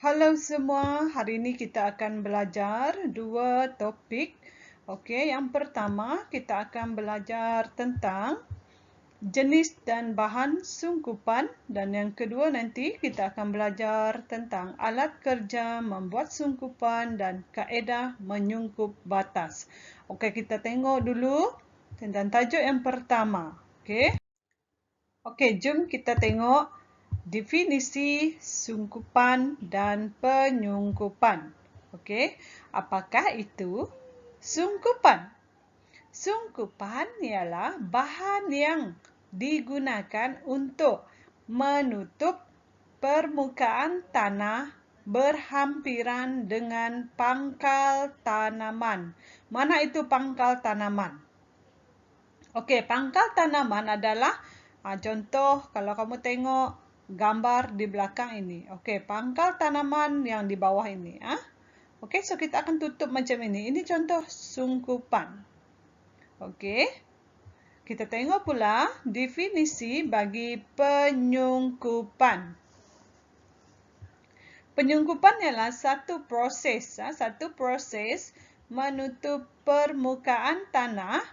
Halo semua, hari ini kita akan belajar dua topik. Okey, yang pertama kita akan belajar tentang jenis dan bahan sungkupan dan yang kedua nanti kita akan belajar tentang alat kerja membuat sungkupan dan kaedah menyungkup batas. Okey, kita tengok dulu tentang tajuk yang pertama. Okey, jom kita tengok definisi sungkupan dan penyungkupan. Okey, apakah itu sungkupan? Sungkupan ialah bahan yang digunakan untuk menutup permukaan tanah berhampiran dengan pangkal tanaman. Mana itu pangkal tanaman? Okey, pangkal tanaman adalah contoh kalau kamu tengok gambar di belakang ini. Okey, pangkal tanaman yang di bawah ini. Okey, so kita akan tutup macam ini. Ini contoh sungkupan. Okey. Kita tengok pula definisi bagi penyungkupan. Penyungkupan ialah satu proses menutup permukaan tanah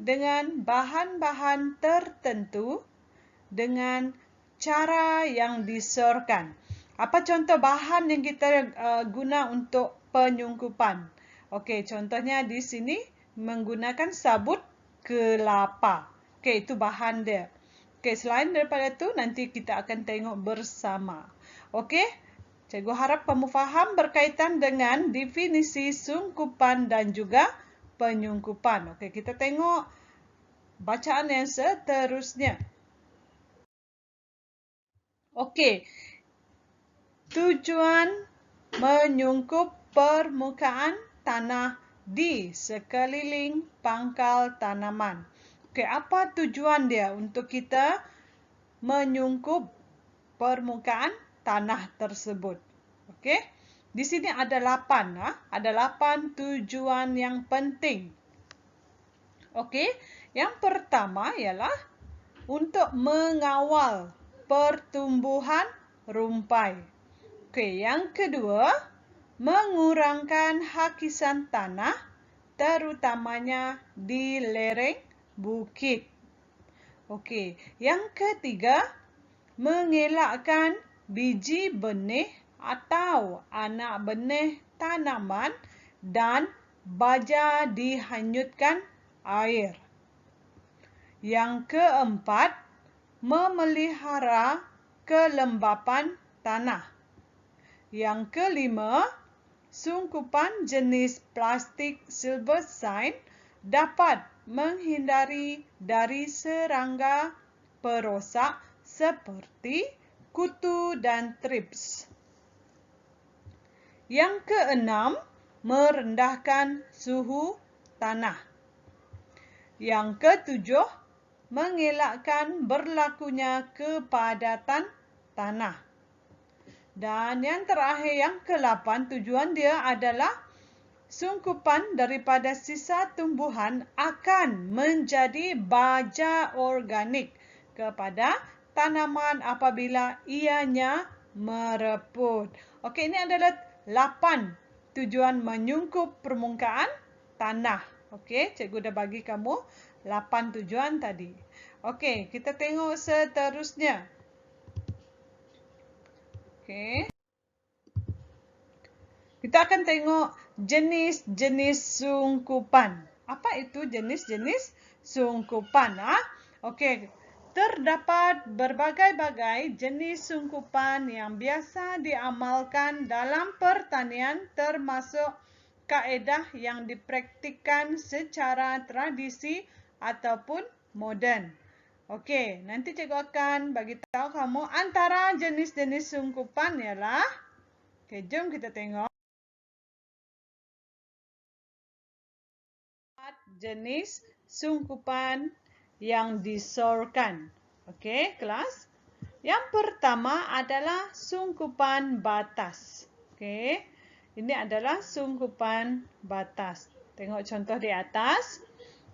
dengan bahan-bahan tertentu dengan cara yang disorkan. Apa contoh bahan yang kita guna untuk penyungkupan? Okey, contohnya di sini menggunakan sabut kelapa. Okey, itu bahan dia. Okey, selain daripada itu nanti kita akan tengok bersama. Okey? Cikgu harap kamu faham berkaitan dengan definisi sungkupan dan juga penyungkupan. Okey, kita tengok bacaan yang seterusnya. Okey. Tujuan menyungkup permukaan tanah di sekeliling pangkal tanaman. Okey, apa tujuan dia untuk kita menyungkup permukaan tanah tersebut? Okey. Di sini ada 8, ada 8 tujuan yang penting. Okey, yang pertama ialah untuk mengawal pertumbuhan rumpai. Okey, yang kedua, mengurangkan hakisan tanah terutamanya di lereng bukit. Okey, yang ketiga, mengelakkan biji benih atau anak benih tanaman dan baja dihanyutkan air. Yang keempat, memelihara kelembapan tanah. Yang kelima, sungkupan jenis plastik silverside dapat menghindari dari serangga perosak seperti kutu dan trips. Yang keenam, merendahkan suhu tanah. Yang ketujuh, mengelakkan berlakunya kepadatan tanah. Dan yang terakhir, yang ke-8, tujuan dia adalah sungkupan daripada sisa tumbuhan akan menjadi baja organik kepada tanaman apabila ianya mereput. Okey, ini adalah 8 tujuan menyungkup permukaan tanah. Okey, cikgu dah bagi kamu 8 tujuan tadi. Okey, kita tengok seterusnya. Okey. Kita akan tengok jenis-jenis sungkupan. Apa itu jenis-jenis sungkupan? Okey, terdapat berbagai-bagai jenis sungkupan yang biasa diamalkan dalam pertanian termasuk kaedah yang dipraktikkan secara tradisi ataupun moden. Okey, nanti cikgu akan bagi tahu kamu antara jenis-jenis sungkupan ialah. Okey, jom kita tengok. Jenis sungkupan yang disorkan. Okey, kelas. Yang pertama adalah sungkupan batas. Okey. Ini adalah sungkupan batas. Tengok contoh di atas.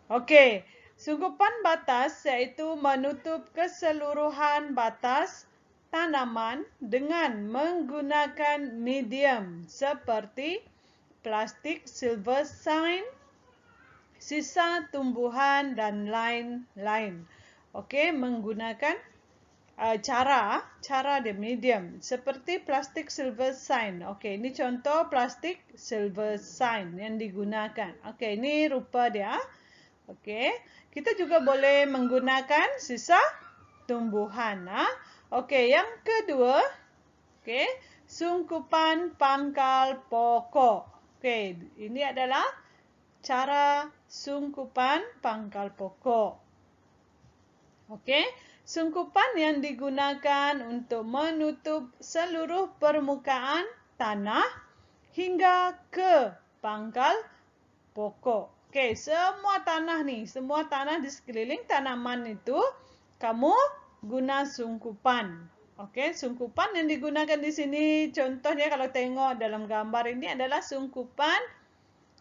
Okey, sungkupan batas iaitu menutup keseluruhan batas tanaman dengan menggunakan medium seperti plastik silver sign, sisa tumbuhan dan lain-lain. Okey, menggunakan cara dia medium seperti plastik silver sign. Okey, ini contoh plastik silver sign yang digunakan. Okey, ini rupa dia. Okey, kita juga boleh menggunakan sisa tumbuhan. Okey, yang kedua, okey, sungkupan pangkal pokok. Okey, ini adalah cara sungkupan pangkal pokok. Okey, sungkupan yang digunakan untuk menutup seluruh permukaan tanah hingga ke pangkal pokok. Okey, semua tanah di sekeliling tanaman itu kamu guna sungkupan. Okey, sungkupan yang digunakan di sini contohnya kalau tengok dalam gambar ini adalah sungkupan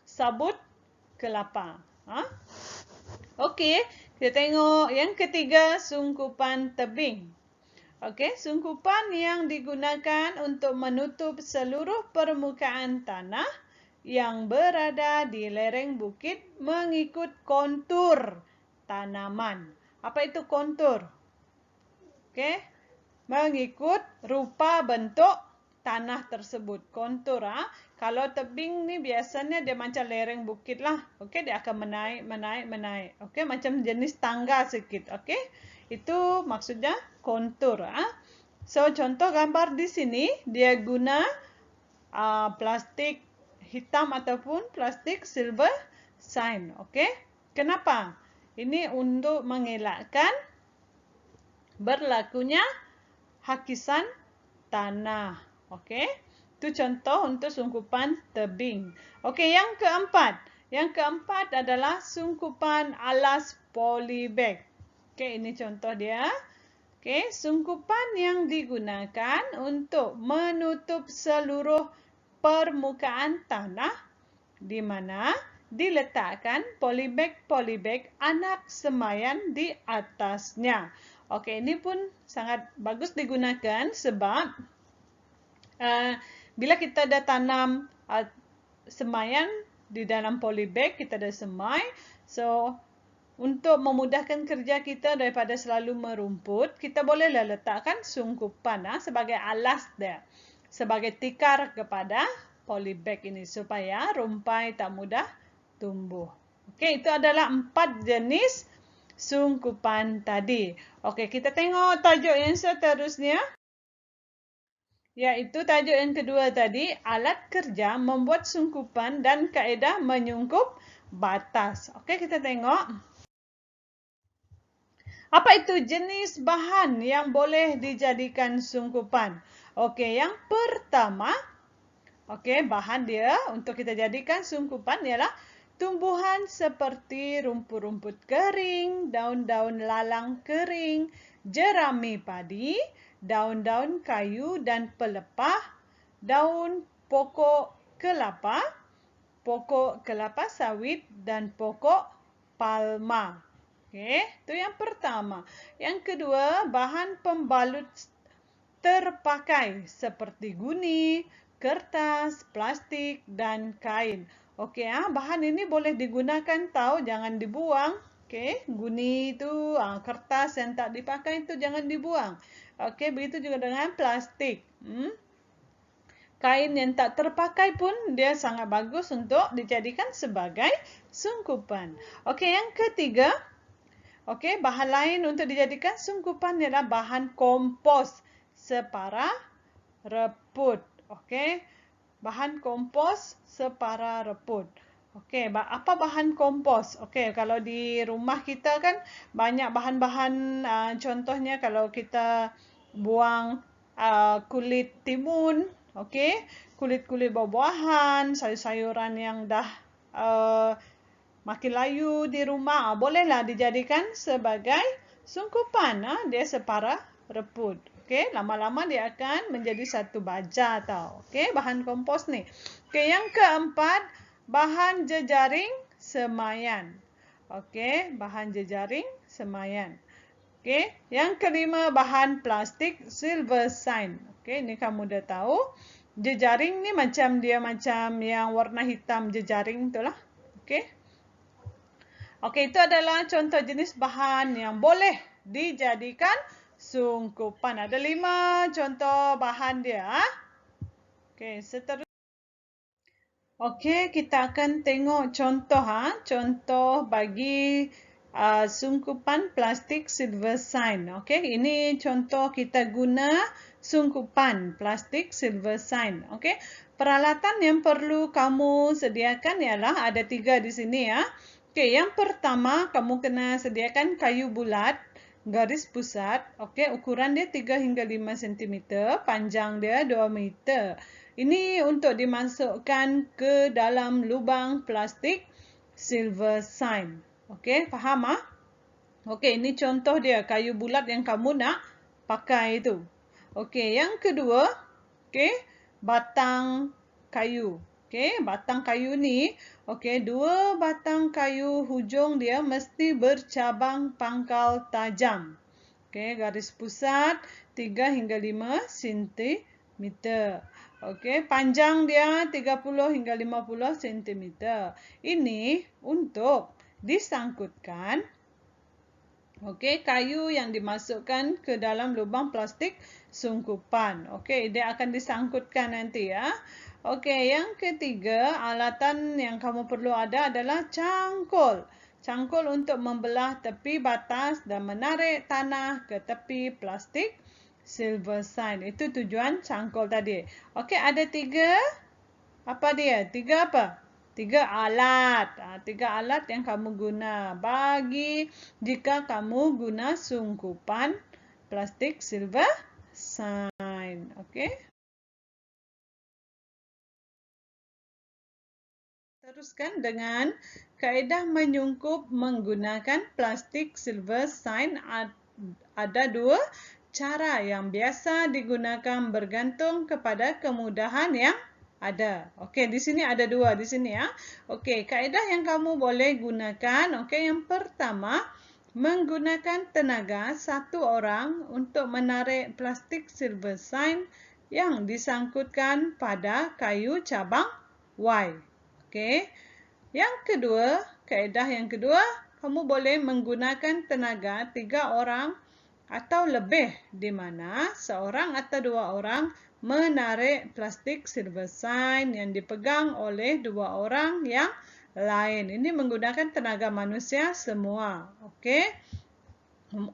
sabut kelapa. Okey, kita tengok yang ketiga, sungkupan tebing. Okey, sungkupan yang digunakan untuk menutup seluruh permukaan tanah yang berada di lereng bukit mengikut kontur tanaman. Apa itu kontur? Okey, mengikut rupa bentuk tanah tersebut. Kontur. Kalau tebing ni biasanya dia macam lereng bukit lah. Okey, dia akan menaik. Okey, macam jenis tangga sikit. Okey, itu maksudnya kontur. So, contoh gambar di sini dia guna plastik hitam ataupun plastik silver sign. Okey, kenapa? Ini untuk mengelakkan berlakunya hakisan tanah. Okey, itu contoh untuk sungkupan tebing. Okey, yang keempat. Yang keempat adalah sungkupan alas polybag. Okey, ini contoh dia. Okey, sungkupan yang digunakan untuk menutup seluruh permukaan tanah di mana diletakkan polybag anak semayan di atasnya. Okey, ini pun sangat bagus digunakan sebab bila kita dah tanam semayan di dalam polybag, kita dah semai. So, untuk memudahkan kerja kita daripada selalu merumput, kita bolehlah letakkan sungkupan sebagai alas dia. Sebagai tikar kepada polybag ini supaya rumpai tak mudah tumbuh. Okey, itu adalah 4 jenis sungkupan tadi. Okey, kita tengok tajuk yang seterusnya. Iaitu tajuk yang kedua tadi, alat kerja membuat sungkupan dan kaedah menyungkup batas. Okey, kita tengok. Apa itu jenis bahan yang boleh dijadikan sungkupan? Okey, yang pertama, okey, bahan dia untuk kita jadikan sungkupan ialah tumbuhan seperti rumput-rumput kering, daun-daun lalang kering, jerami padi, daun-daun kayu dan pelepah, daun pokok kelapa sawit dan pokok palma. Okey, itu yang pertama. Yang kedua, bahan pembalut terpakai seperti guni, kertas, plastik dan kain. Okey, bahan ini boleh digunakan tahu, jangan dibuang. Okey, guni itu, kertas yang tak dipakai itu jangan dibuang. Okey, begitu juga dengan plastik. Kain yang tak terpakai pun dia sangat bagus untuk dijadikan sebagai sungkupan. Okey, yang ketiga, okey, bahan lain untuk dijadikan sungkupan ialah bahan kompos separa reput. Okey, bahan kompos separa reput. Okey, apa bahan kompos? Okey, kalau di rumah kita kan banyak bahan-bahan, contohnya kalau kita buang kulit timun, okey, kulit-kulit buah-buahan, sayur-sayuran yang dah makin layu di rumah, bolehlah dijadikan sebagai sungkupan. Dia separa reput. Okey, lama-lama dia akan menjadi satu baja tau. Okey, bahan kompos ni. Okey, yang keempat, bahan jejaring semayan. Okey, bahan jejaring semayan. Okey, yang kelima bahan plastik silver shine. Okey, ini kamu dah tahu. Jejaring ni macam yang warna hitam jejaring itulah. Okey. Okey, itu adalah contoh jenis bahan yang boleh dijadikan sungkupan. Ada 5 contoh bahan dia. Okey, seterusnya. Okey, kita akan tengok contoh contoh bagi sungkupan plastik silver shine. Okey, ini contoh kita guna sungkupan plastik silver shine. Okey, peralatan yang perlu kamu sediakan ialah ada 3 di sini ya. Okey, yang pertama kamu kena sediakan kayu bulat garis pusat. Okey, ukuran dia 3 hingga 5 cm, panjang dia 2 meter. Ini untuk dimasukkan ke dalam lubang plastik silver shine. Okey, faham ah? Okey, ini contoh dia kayu bulat yang kamu nak pakai itu. Okey, yang kedua, okey, batang kayu. Okey, batang kayu ni, okey, 2 batang kayu hujung dia mesti bercabang pangkal tajam. Okey, garis pusat 3 hingga 5 cm. Okey, panjang dia 30 hingga 50 cm. Ini untuk disangkutkan okey, kayu yang dimasukkan ke dalam lubang plastik sungkupan. Okey, dia akan disangkutkan nanti ya. Okey, yang ketiga, alatan yang kamu perlu ada adalah cangkul. Cangkul untuk membelah tepi batas dan menarik tanah ke tepi plastik silver shine. Itu tujuan cangkul tadi. Okey, ada 3. Apa dia? 3 apa? 3 alat. 3 alat yang kamu guna bagi jika kamu guna sungkupan plastik silver shine. Okey. Teruskan dengan kaedah menyungkup menggunakan plastik silver shine. Ada 2 cara yang biasa digunakan bergantung kepada kemudahan yang ada. Okey, di sini ada 2 di sini ya. Okey, kaedah yang kamu boleh gunakan, okey, yang pertama menggunakan tenaga 1 orang untuk menarik plastik silver shine yang disangkutkan pada kayu cabang Y. Okey. Yang kedua, kaedah yang kedua, kamu boleh menggunakan tenaga 3 orang atau lebih di mana seorang atau 2 orang menarik plastik silver shine yang dipegang oleh 2 orang yang lain. Ini menggunakan tenaga manusia semua. Okey.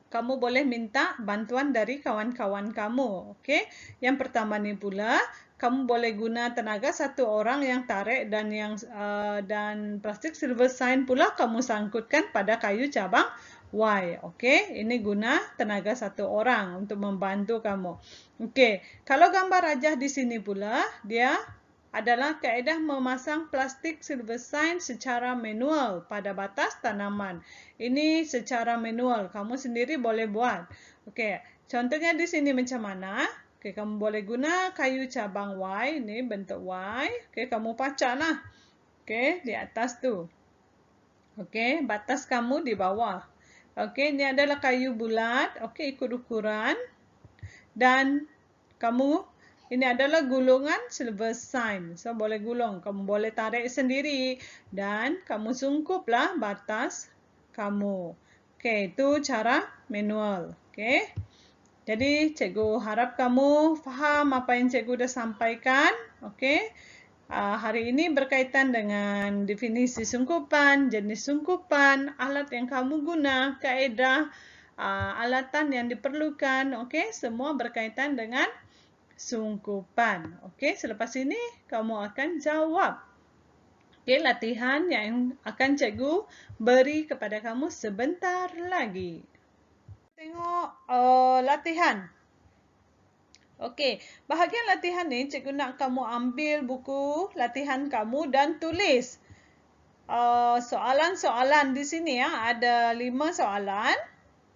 Kamu boleh minta bantuan dari kawan-kawan kamu. Okey. Yang pertama ni pula, kamu boleh guna tenaga 1 orang yang tarik dan plastik silver shine pula kamu sangkutkan pada kayu cabang Y. Okey, ini guna tenaga 1 orang untuk membantu kamu. Okey, kalau gambar rajah di sini pula, dia adalah kaedah memasang plastik silver shine secara manual pada batas tanaman. Ini secara manual, kamu sendiri boleh buat. Okey, contohnya di sini macam mana? Okey, kamu boleh guna kayu cabang Y, ini bentuk Y. Okey, kamu pacaklah. Okey, di atas tu. Okey, batas kamu di bawah. Okey, ini adalah kayu bulat. Okey, ikut ukuran. Dan kamu, ini adalah gulungan silver shine. So, boleh gulung. Kamu boleh tarik sendiri. Dan kamu sungkuplah batas kamu. Okey, itu cara manual. Okey. Jadi, cikgu harap kamu faham apa yang cikgu dah sampaikan. Okey. Hari ini berkaitan dengan definisi sungkupan, jenis sungkupan, alat yang kamu guna, kaedah, alatan yang diperlukan. Okey, semua berkaitan dengan sungkupan. Okey, selepas ini kamu akan jawab. Okey, latihan yang akan cikgu beri kepada kamu sebentar lagi. Tengok latihan. Okey, bahagian latihan ni cikgu nak kamu ambil buku latihan kamu dan tulis soalan-soalan di sini ya. Ada 5 soalan.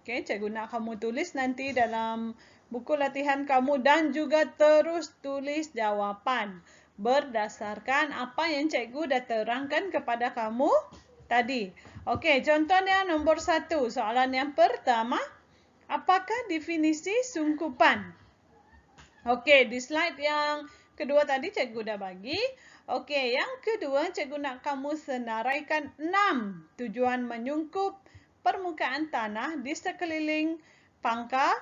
Okey, cikgu nak kamu tulis nanti dalam buku latihan kamu dan juga terus tulis jawapan berdasarkan apa yang cikgu dah terangkan kepada kamu tadi. Okey, contohnya nombor 1. Soalan yang pertama, Apakah definisi sungkupan? Okey, di slide yang kedua tadi cikgu dah bagi. Okey, yang kedua cikgu nak kamu senaraikan 6 tujuan menyungkup permukaan tanah di sekeliling pangkal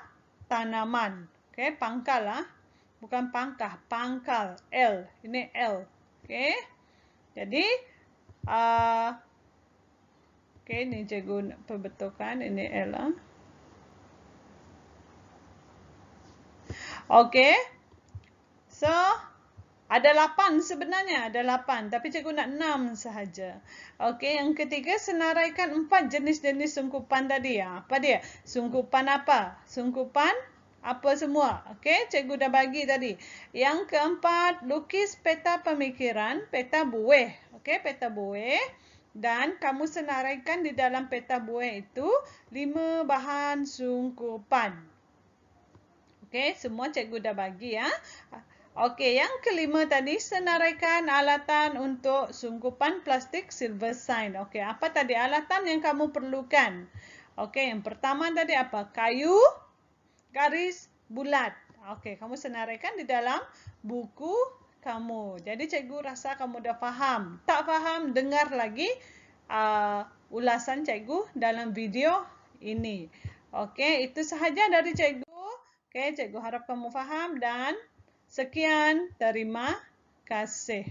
tanaman. Okey, pangkal lah. Bukan pangkah, pangkal. L. Ini L. Okey. Jadi, okey, ni cikgu nak perbetulkan. Ini L lah. Okey. So, ada 8 sebenarnya. Ada 8. Tapi cikgu nak 6 sahaja. Okey, yang ketiga, senaraikan 4 jenis-jenis sungkupan tadi. Apa dia? Sungkupan apa? Sungkupan apa semua? Okey, cikgu dah bagi tadi. Yang keempat, lukis peta pemikiran, peta buih. Okey, peta buih. Dan kamu senaraikan di dalam peta buih itu 5 bahan sungkupan. Okey, semua cikgu dah bagi ya. Okey, yang kelima tadi senaraikan alatan untuk sungkupan plastik silverside. Okey, apa tadi alatan yang kamu perlukan? Okey, yang pertama tadi apa? Kayu, garis bulat. Okey, kamu senaraikan di dalam buku kamu. Jadi cikgu rasa kamu dah faham. Tak faham, dengar lagi ulasan cikgu dalam video ini. Okey, itu sahaja dari cikgu. Okey, cikgu harap kamu faham dan sekian, terima kasih.